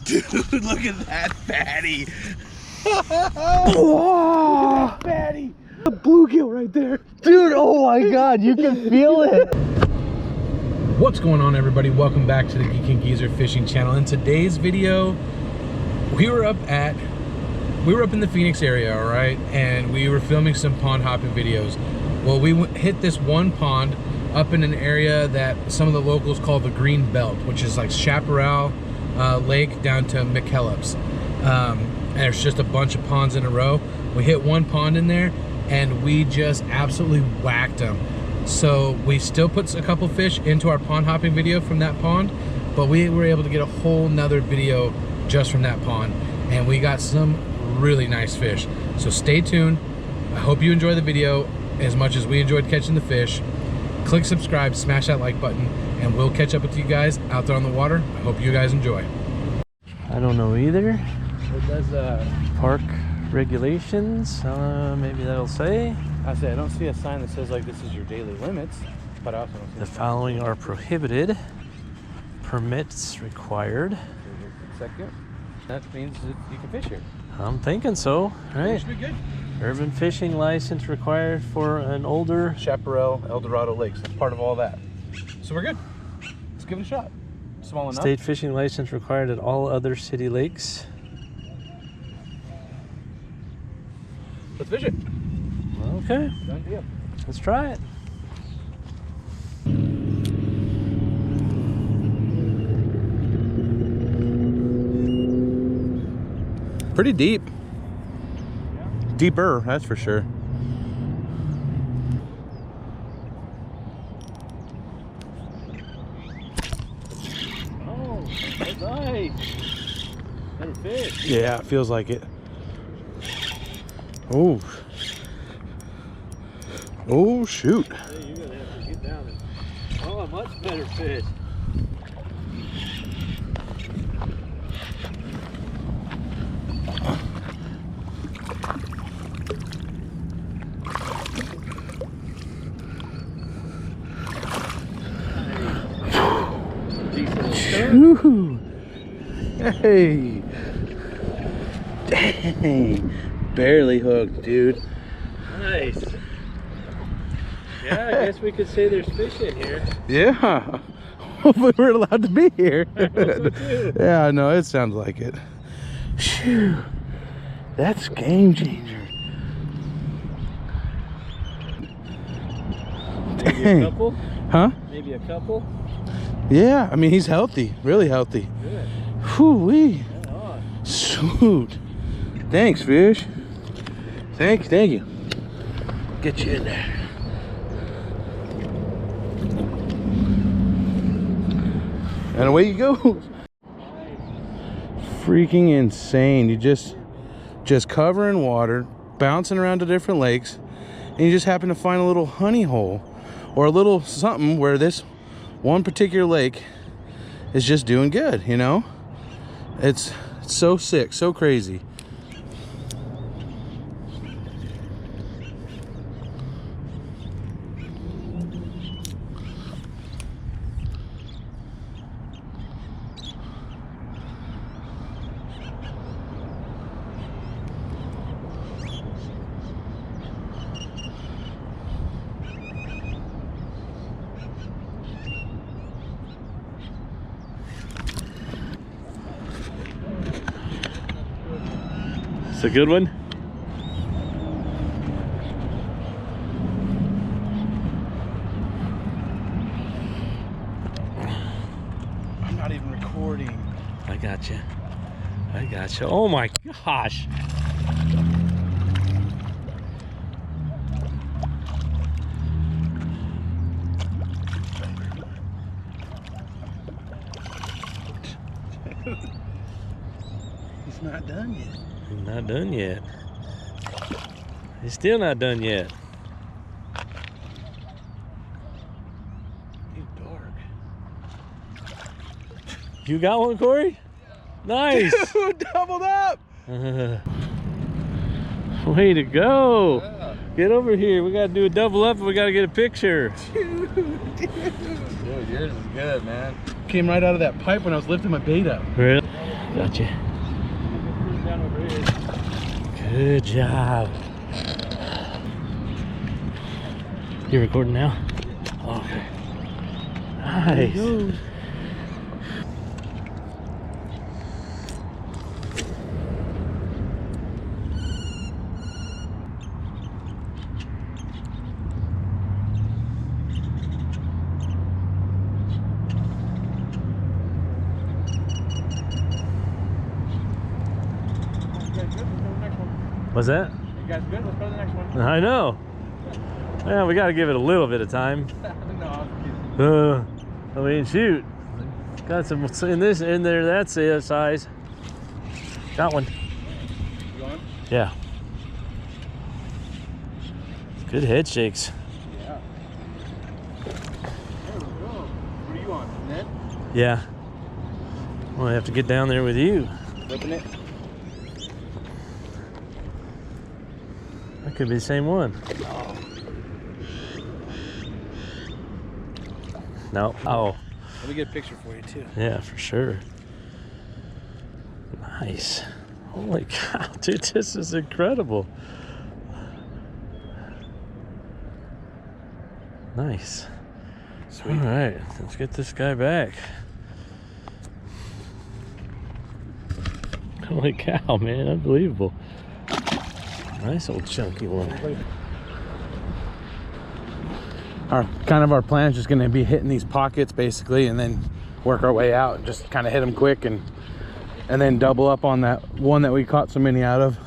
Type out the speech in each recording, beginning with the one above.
Dude, look at that fatty. Whoa! Look at that fatty. The bluegill right there. Dude, oh my God, you can feel it. What's going on, everybody? Welcome back to the Geek and Geezer Fishing channel. In today's video, we were up in the Phoenix area, all right, and we were filming some pond hopping videos. Well, we hit this one pond up in an area that some of the locals call the Green Belt, which is like Chaparral Lake down to McKellips. And there's just a bunch of ponds in a row. We hit one pond in there and we just absolutely whacked them. So we still put a couple fish into our pond hopping video from that pond, but we were able to get a whole nother video just from that pond, and we got some really nice fish. So stay tuned. I hope you enjoy the video as much as we enjoyed catching the fish. Click subscribe, smash that like button, and we'll catch up with you guys out there on the water. I hope you guys enjoy. I don't know either. It does Park regulations, maybe that'll say. I don't see a sign that says like this is your daily limits, but I also don't see the following are prohibited. Permits required. Second, that means that you can fish here. I'm thinking so, right? Should be good. Urban fishing license required for an older Chaparral, El Dorado Lakes. That's part of all that. So we're good. Let's give it a shot. Small enough. State fishing license required at all other city lakes. Let's fish it. Okay, Done deal. let's try it. Pretty deep. Deeper, that's for sure. Oh, that's nice. Better fish. Yeah, it feels like it. Oh. Oh, shoot. Hey, you're gonna have to get down and... Oh, a much better fish. Whew. Hey. Dang. Barely hooked, dude. Nice. Yeah, I guess we could say there's fish in here. Yeah. Hopefully we're allowed to be here. I hope so too. Yeah, I know. It sounds like it. Phew. That's game changer. Maybe Dang. a couple? Huh? Maybe a couple? Yeah, I mean, he's healthy. Really healthy. Good. Whew-wee. Right on. Sweet. Thanks, fish. Thank you. Get you in there. And away you go. Freaking insane. You just covering water, bouncing around to different lakes, and you just happen to find a little honey hole or a little something where this one particular lake is just doing good, you know? It's so sick, so crazy. It's a good one. I'm not even recording. I got you. I got you. Oh my gosh. He's not done yet. He's not done yet. He's still not done yet. He's dark. You got one, Corey? Nice. Dude, doubled up. Way to go. Yeah. Get over here. We got to do a double up and we got to get a picture. Dude, yours is good, man. Came right out of that pipe when I was lifting my bait up. Really? Gotcha. Good job. You recording now? Okay. Nice. What's that? You guys good? Let's go to the next one. I know. Yeah, we got to give it a little bit of time. I mean, shoot. Got some in there. That's the size. Got one. You on? Yeah. Good head shakes. Yeah. There we go. What are you on? Net? Yeah. Well, I have to get down there with you. Flipping it. That could be the same one. No. Oh. Let me get a picture for you too. Yeah, for sure. Nice. Holy cow, dude, this is incredible. Nice. Sweet. All right, let's get this guy back. Holy cow, man, unbelievable. Nice old chunky one. Our plan is just going to be hitting these pockets basically, and then work our way out. Just kind of hit them quick, and then double up on that one that we caught so many out of.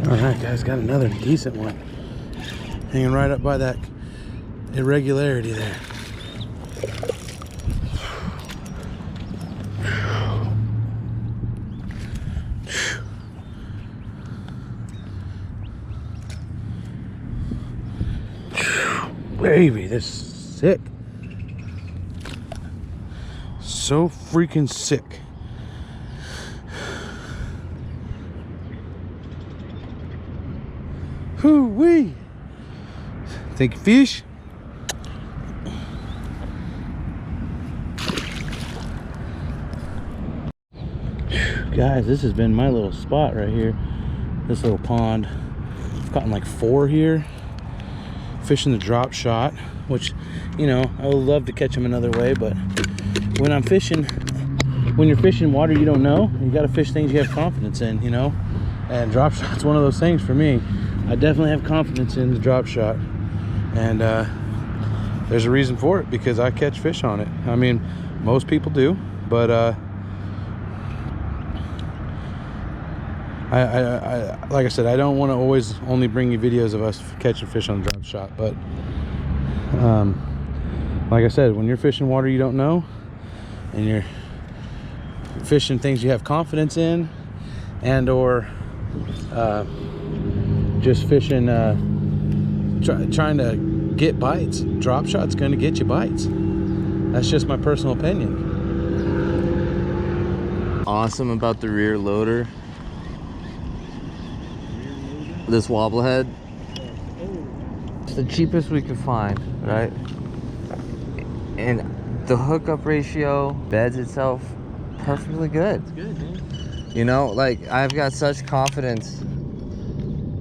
All right, guys, got another decent one hanging right up by that irregularity there. Baby, this is sick. So freaking sick. Hoo-wee. Think you fish? Guys, this has been my little spot right here. This little pond. I've gotten like 4 here. Fishing the drop shot, which, you know, I would love to catch them another way, but when I'm fishing, when you're fishing water you don't know, you got to fish things you have confidence in, you know. And drop shot's one of those things for me. I definitely have confidence in the drop shot, and there's a reason for it, because I catch fish on it. I mean, most people do, but I like I said, I don't want to always only bring you videos of us catching fish on the drop shot, but like I said, when you're fishing water you don't know, and you're fishing things you have confidence in, and or just fishing trying to get bites, drop shot's going to get you bites. That's just my personal opinion. Awesome about the rear loader, this wobble head, it's the cheapest we could find, right? And the hookup ratio, beds itself, perfectly good. It's good, man. You know, like, I've got such confidence.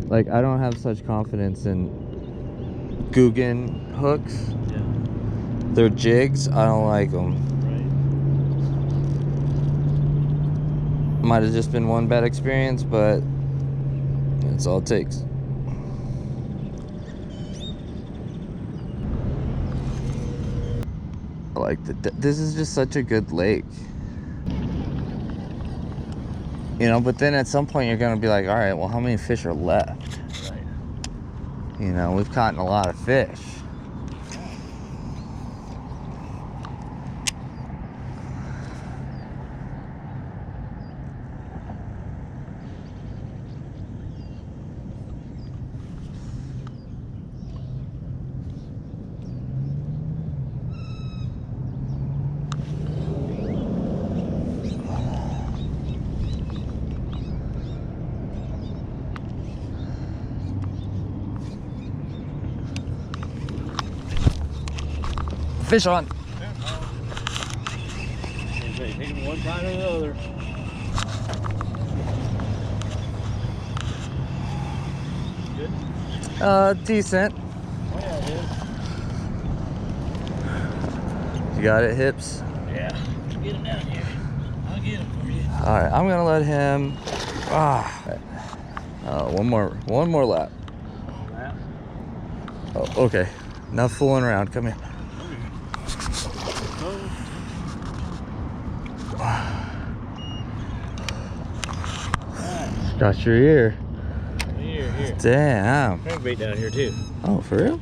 Like, I don't have such confidence in Guggen hooks. Yeah. They're jigs. I don't like them. Right. Might have just been one bad experience, but that's all it takes. I like this is just such a good lake. You know, but then at some point you're gonna be like, all right, well, how many fish are left? Right. You know, we've caught a lot of fish. Fish on. Take him one side or the other. Good? Decent. Oh yeah, it is. You got it, Hips? Yeah. Get him down here. I'll get him for you. All right, I'm gonna let him. One more lap. Oh, okay. Enough fooling around. Come here. Got your ear. Here. Damn. Crankbait down here too. Oh, for real?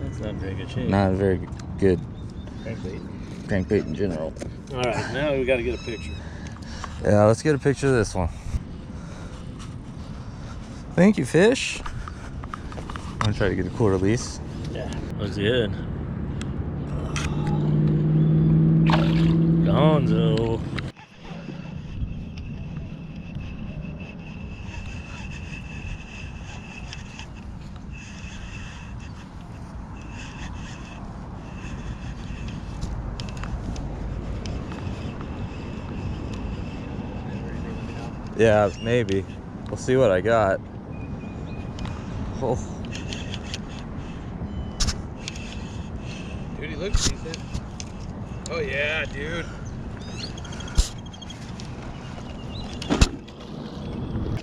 That's not in very good shape. Not a very good Crankbait. crankbait in general. All right, now we got to get a picture. Yeah, let's get a picture of this one. Thank you, fish. I'm gonna try to get a cool release. Yeah, looks good. Gonzo. Yeah, maybe. We'll see what I got. Oh. Dude, he looks decent. Oh yeah, dude.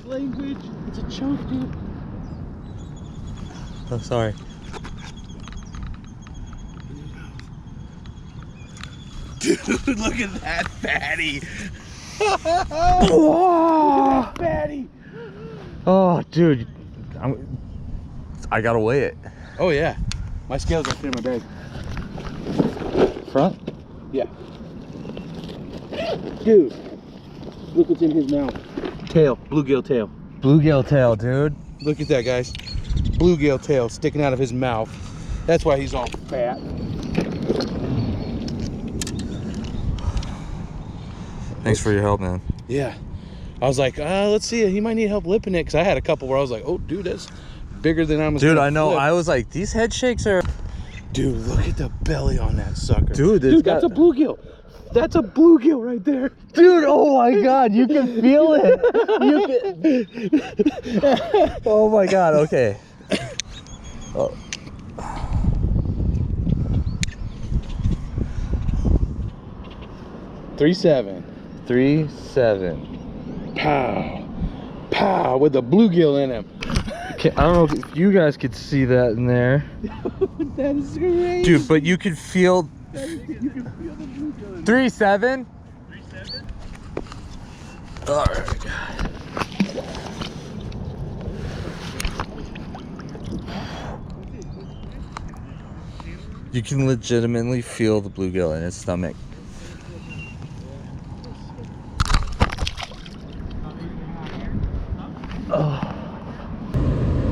Language. It's a choke, dude. Oh, sorry. Dude, look at that fatty. Oh, fatty. Oh, dude. I gotta weigh it. Oh yeah. My scales are in my bag. Front? Yeah. Dude, look what's in his mouth. Tail, bluegill tail. Bluegill tail, dude. Look at that, guys. Bluegill tail sticking out of his mouth. That's why he's all fat. Thanks for your help, man. Yeah. I was like, let's see. He might need help lipping it, because I had a couple where I was like, oh, dude, that's bigger than I'm. Dude, I know. I was like, these head shakes are. Dude, look at the belly on that sucker. Dude, that's a bluegill. That's a bluegill right there. Dude, oh my God, you can feel it. You can. Oh my God. Okay. Oh. $3.7. 3.7. Pow. Pow, with a bluegill in him. Okay, I don't know if you guys could see that in there. That is great. Dude, but you could feel. You can feel the bluegill in 3.7? 3.7? All right. You can legitimately feel the bluegill in his stomach.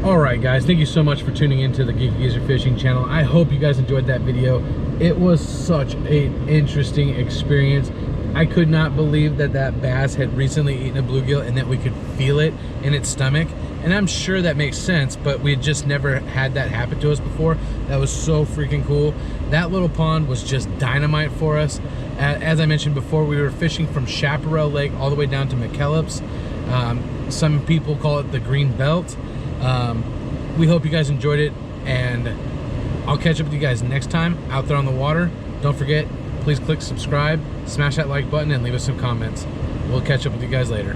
Alright guys, thank you so much for tuning into the Geek Geezer Fishing channel. I hope you guys enjoyed that video. It was such an interesting experience. I could not believe that that bass had recently eaten a bluegill and that we could feel it in its stomach. And I'm sure that makes sense, but we had just never had that happen to us before. That was so freaking cool. That little pond was just dynamite for us. As I mentioned before, we were fishing from Chaparral Lake all the way down to McKellips. Some people call it the Green Belt. We hope you guys enjoyed it, and I'll catch up with you guys next time out there on the water. Don't forget, please click subscribe, smash that like button, and leave us some comments. We'll catch up with you guys later.